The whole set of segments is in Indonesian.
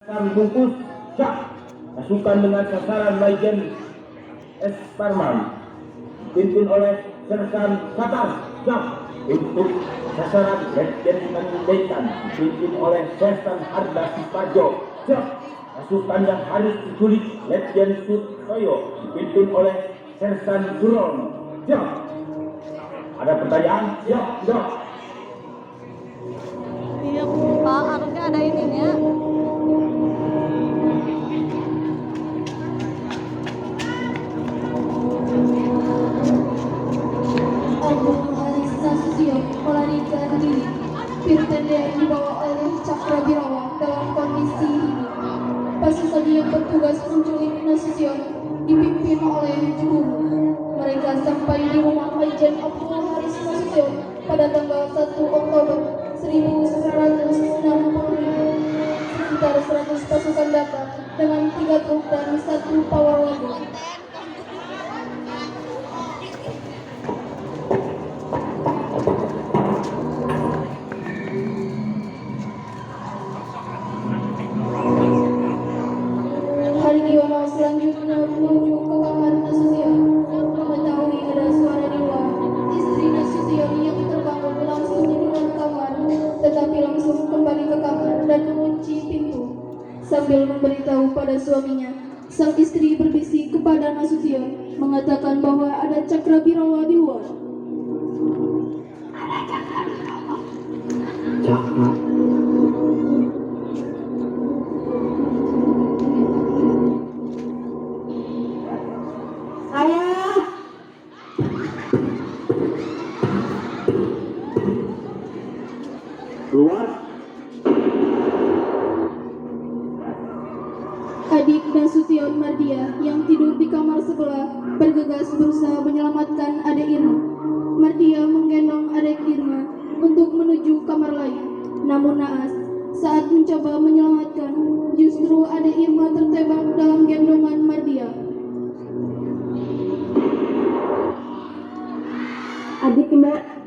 Kami bungkus Cak pasukan dengan sasaran Majen S. Parman dipimpin oleh Sersan Satar Cak untuk sasaran Letjen Pendekan dipimpin oleh Sersan Harda Siparjo Cak pasukan yang harus diculik Letjen Sutoyo dipimpin oleh Sersan Duron Cak. Ada pertanyaan? Ya, enggak. Iya Pak, harusnya ada ininya. Olahraga Kediri, Pirtenda yang dibawa oleh Cakrabirawa dalam kondisi hidup. Pasukan yang bertugas menculik Nasution dipimpin oleh Guru. Mereka sampai di rumah Majen Abdul Haris Nasution pada tanggal 1 Oktober 1965. Sekitar 100 pasukan datang dengan 3 truk dan 1 power wagon. Hargiono selanjutnya menuju ke kamar Nasution. Mengetahui ada suara di luar, istri Nasution yang terbangun langsung di dalam kamar, tetapi langsung kembali ke kamar dan mengunci pintu. Sambil memberitahu pada suaminya, sang istri berbisik kepada Nasution, mengatakan bahwa ada Cakrabirawa di luar. Ada Cakrabirawa. Keluar. Adik Nasution Mardia yang tidur di kamar sebelah bergegas berusaha menyelamatkan adik Irma. Mardia menggendong adik Irma untuk menuju kamar lain. Namun naas, saat mencoba menyelamatkan, justru adik Irma tertembak dalam gendongan Mardia. Adik Mbak.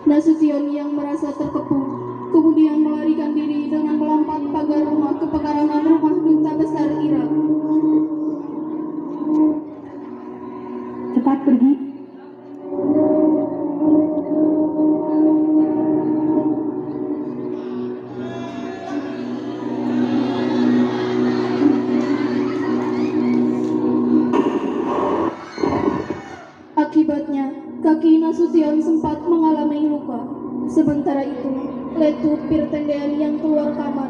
Nasution yang merasa terkepung, kemudian melarikan diri dengan melompat pagar rumah ke pekarangan rumah duta besar Irak. Cepat pergi. Akibatnya, kaki Nasution sempat mengalami luka. Sementara itu, Letut Pirtendean yang keluar kamar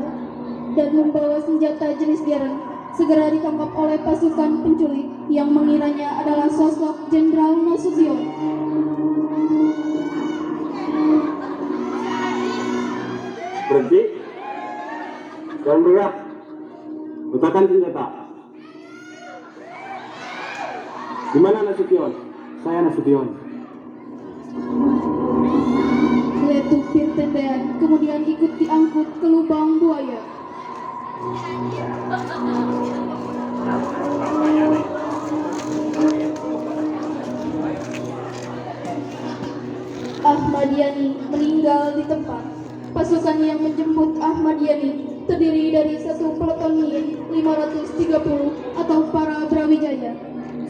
dan membawa senjata jenis dereng segera ditangkap oleh pasukan penculik yang mengiranya adalah sosok Jenderal Nasution. Berhenti. Jangan bergerak. Letakkan senjata. Di mana Nasution? Saya Nasution. Letut Pirtendean kemudian ikut diangkut ke lubang buaya. Ahmad Yani meninggal di tempat. Pasukan yang menjemput Ahmad Yani terdiri dari 1 peleton MI 530 atau para Brawijaya,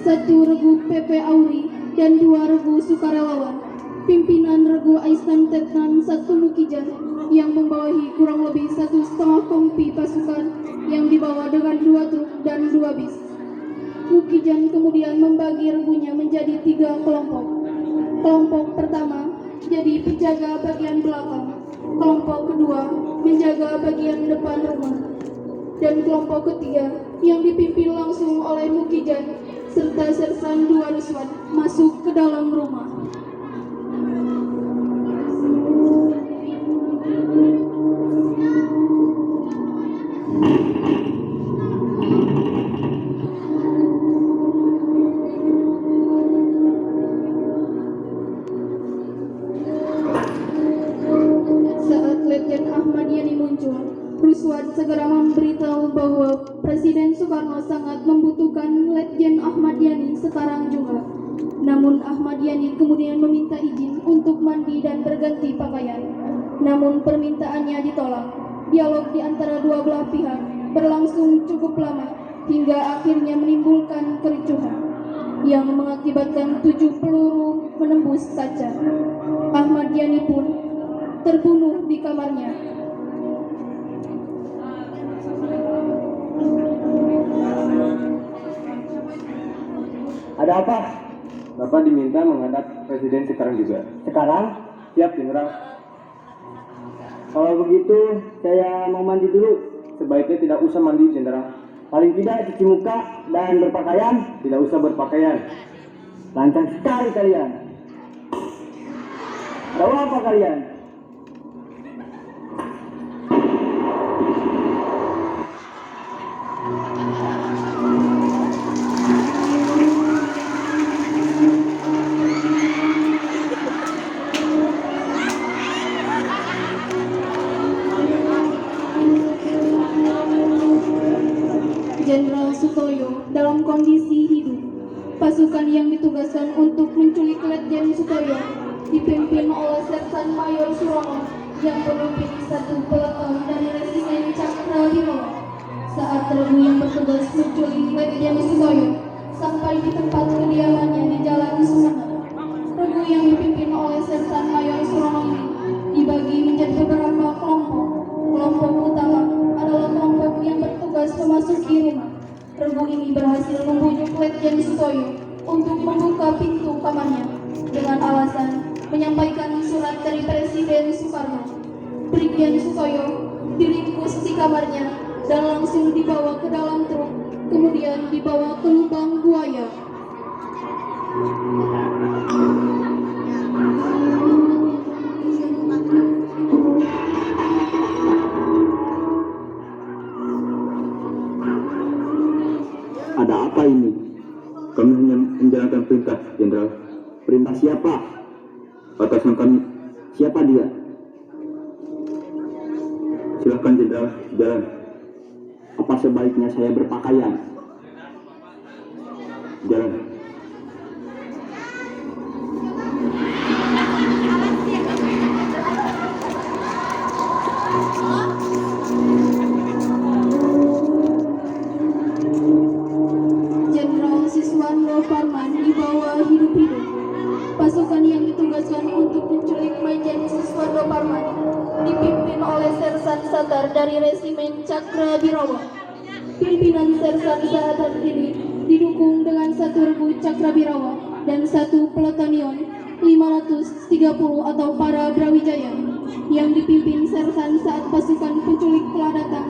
1 regu PP Auri dan 2 regu sukarelawan. Pimpinan regu Aisan Tetnan 1 Mukijan yang membawahi kurang lebih 1,5 kompi pasukan yang dibawa dengan 2 truk dan 2 bis. Mukijan kemudian membagi regunya menjadi 3 kelompok. Kelompok pertama jadi penjaga bagian belakang, kelompok kedua menjaga bagian depan rumah, dan kelompok ketiga yang dipimpin langsung oleh Mukijan serta Sersan 2 Ruswan masuk ke dalam rumah. Saat Letjen Ahmad Yani muncul, Ruswan segera memberitahu bahwa Presiden Soekarno sangat membutuhkan Letjen Ahmad Yani sekarang juga. Namun Ahmad Yani kemudian meminta izin untuk mandi dan berganti pakaian. Namun permintaannya ditolak. Dialog di antara dua belah pihak berlangsung cukup lama hingga akhirnya menimbulkan kericuhan yang mengakibatkan 7 peluru menembus kaca. Ahmad Yani pun terbunuh di kamarnya. Ada apa? Bapak diminta menghadap Presiden sekarang juga. Sekarang? Siap, Jenderal. Kalau begitu, saya mau mandi dulu. Sebaiknya tidak usah mandi, Jenderal. Paling tidak cuci muka dan berpakaian. Tidak usah berpakaian. Lancang sekali kalian. Tahu apa kalian? Jenderal Sutoyo dalam kondisi hidup. Pasukan yang ditugaskan untuk menculik Letjen Sutoyo dipimpin oleh Sersan Mayor Surono yang memimpin satu peleton dari resimen Cakra Binomo. Saat regu yang bertugas menculik Letjen Sutoyo sampai di tempat kediamannya di Jalan Sumenep. Regu yang dipimpin oleh Sersan Mayor Surono ini dibagi menjadi beberapa kelompok. Kelompok utama adalah kelompok yang bertugas memasuki rumah. Regu ini berhasil membujuk Letjen Sutoyo untuk membuka pintu kamarnya dengan alasan menyampaikan surat dari Presiden Soekarno. Brigjen Sutoyo diringkus di kamarnya dan langsung dibawa ke dalam truk, kemudian dibawa ke lubang buaya. Ada apa ini? Kami hanya menjalankan perintah, Jenderal. Perintah siapa? Atasan kami. Siapa dia? Silahkan, Jenderal, jalan. Apa sebaiknya saya berpakaian? Jalan. Jenderal Siswando Parman dibawa hidup-hidup. Pasukan yang ditugaskan untuk menculik Majen Siswando Parman dipimpin oleh Sersan Satar dari Resimen Cakra Birawa. Pimpinan Sersan Satar ini didukung dengan satu regu Cakra Birawa dan satu peletonion 530 atau para Brawijaya yang dipimpin Sersan saat pasukan penculik telah datang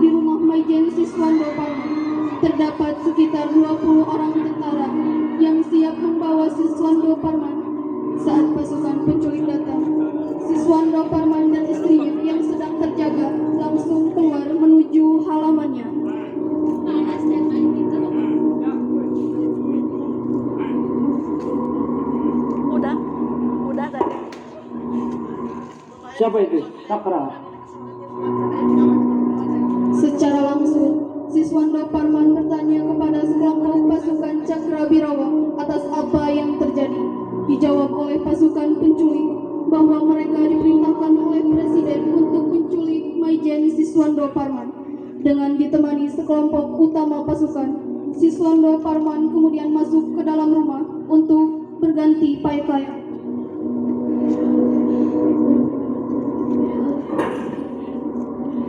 di rumah Majen Siswando Parman. Terdapat sekitar 20 orang tentara yang siap membawa Siswando Parman. Saat pasukan penculik datang, Siswando Parman dan istrinya yang sedang terjaga langsung keluar menuju halamannya. Udah tadi. Siapa itu? Cakra. Secara langsung, Siswando Parman bertanya kepada sekelompok pasukan Cakra Birawa atas apa yang terjadi. Dijawab oleh pasukan penculik bahwa mereka diperintahkan oleh Presiden untuk menculik Majen Siswando Parman. Dengan ditemani sekelompok utama pasukan, Siswando Parman kemudian masuk ke dalam rumah untuk berganti pakaian.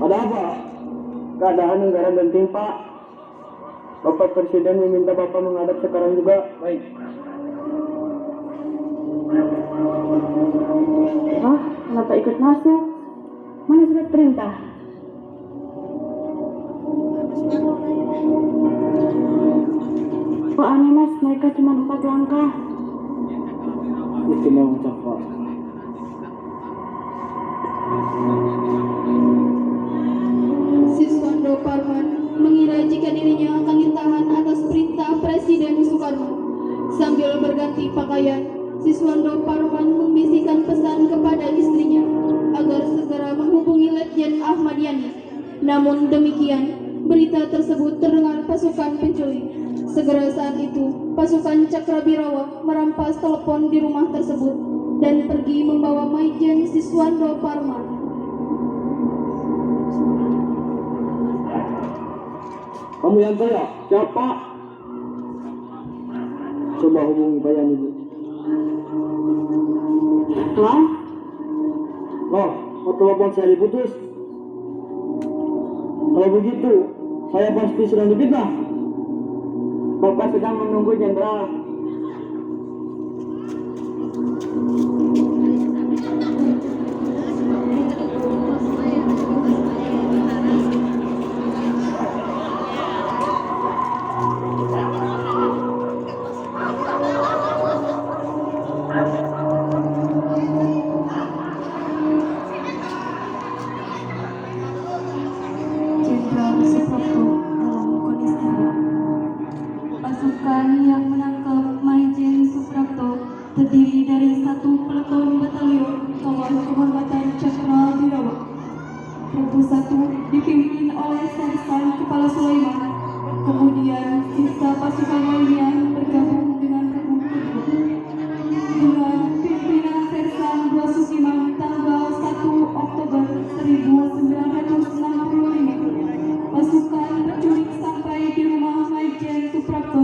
Ada apa? Keadaan negara genting, Pak. Bapak Presiden meminta Bapak menghadap sekarang juga. Baik. Oh, kenapa ikut masuk? Mana surat perintah? Oh aneh mas, mereka cuma 4 langkah. Istimewa Cakra. Siswando Parman mengira jika dirinya akan ditahan atas perintah Presiden Soekarno. Sambil berganti pakaian, Siswando Parman membisikkan pesan kepada istrinya agar segera menghubungi Letjen Ahmad Yani. Namun demikian, berita tersebut terdengar pasukan penculik. Segera saat itu, pasukan Cakrabirawa merampas telepon di rumah tersebut dan pergi membawa Maijen Siswando Parman. Kamu yang teriak, siapa? Coba hubungi bayan ibu. Tuan, Oh, kok telepon saya diputus? Kalau begitu, saya pasti sedang difitnah. Bapak sedang menunggu jenderal. Jenderal Suprapto dalam kondisi buruk. Pasukan yang menangkap Maijen Suprapto terdiri dari 1 peleton batalion kawal kehormatan Cakrabirawa. Regu 1 dipimpin oleh Sersan Kepala Sulaiman. Kemudian sisa pasukan lainnya bergabung dengan regu kedua. Dengan pimpinan Sersan II Sukiman tanggal 1 Oktober 1965. Pasukan penculik sampai di rumah Maijen Suprapto.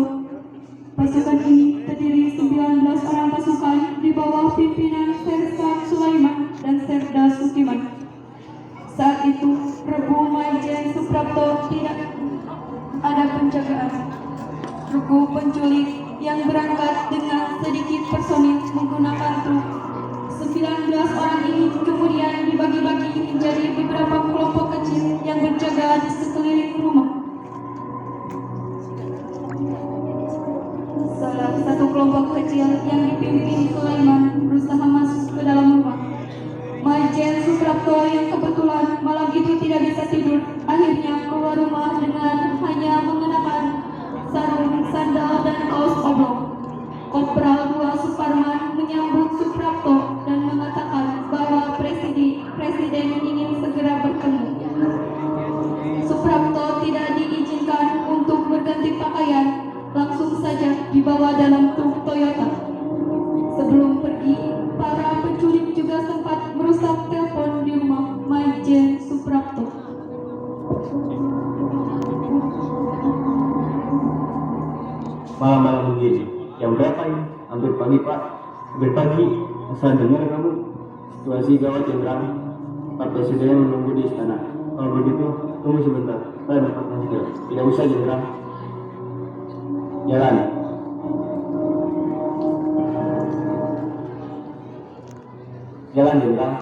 Pasukan ini terdiri 19 orang pasukan di bawah pimpinan Sersan Sulaiman dan Serda Sukiman. Saat itu, regu Maijen Suprapto tidak ada penjagaan. Regu penculik yang berangkat dengan sedikit personil menggunakan truk. 19 orang ini kemudian dibagi-bagi menjadi beberapa kelompok kecil yang berjaga di sekeliling rumah. Salah satu kelompok kecil yang dipimpin Sulaiman berusaha masuk ke dalam rumah. Maijen Suprapto yang kebetulan malam itu tidak bisa tidur, akhirnya keluar rumah dengan hanya mengenakan sarung, sandal, dan kaos oblong. Kopral II Suparman menyambut Suprapto dan mengatakan bahwa presiden ingin segera bertemu. Suprapto tidak diizinkan untuk berganti pakaian, langsung saja dibawa dalam truk Toyota. Sebelum pergi, para penculik juga sempat merusak telepon di rumah Maijen Suprapto. Malam-malam begini, jam berapa ini? Hampir pagi pak. Hampir pagi. Asal dengar kamu. Situasi gawat jenderal. Pak Presiden menunggu di istana. Kalau begitu, tunggu sebentar. Saya dapat segera. Tidak usah jenderal. Jalan. Jalan jenderal.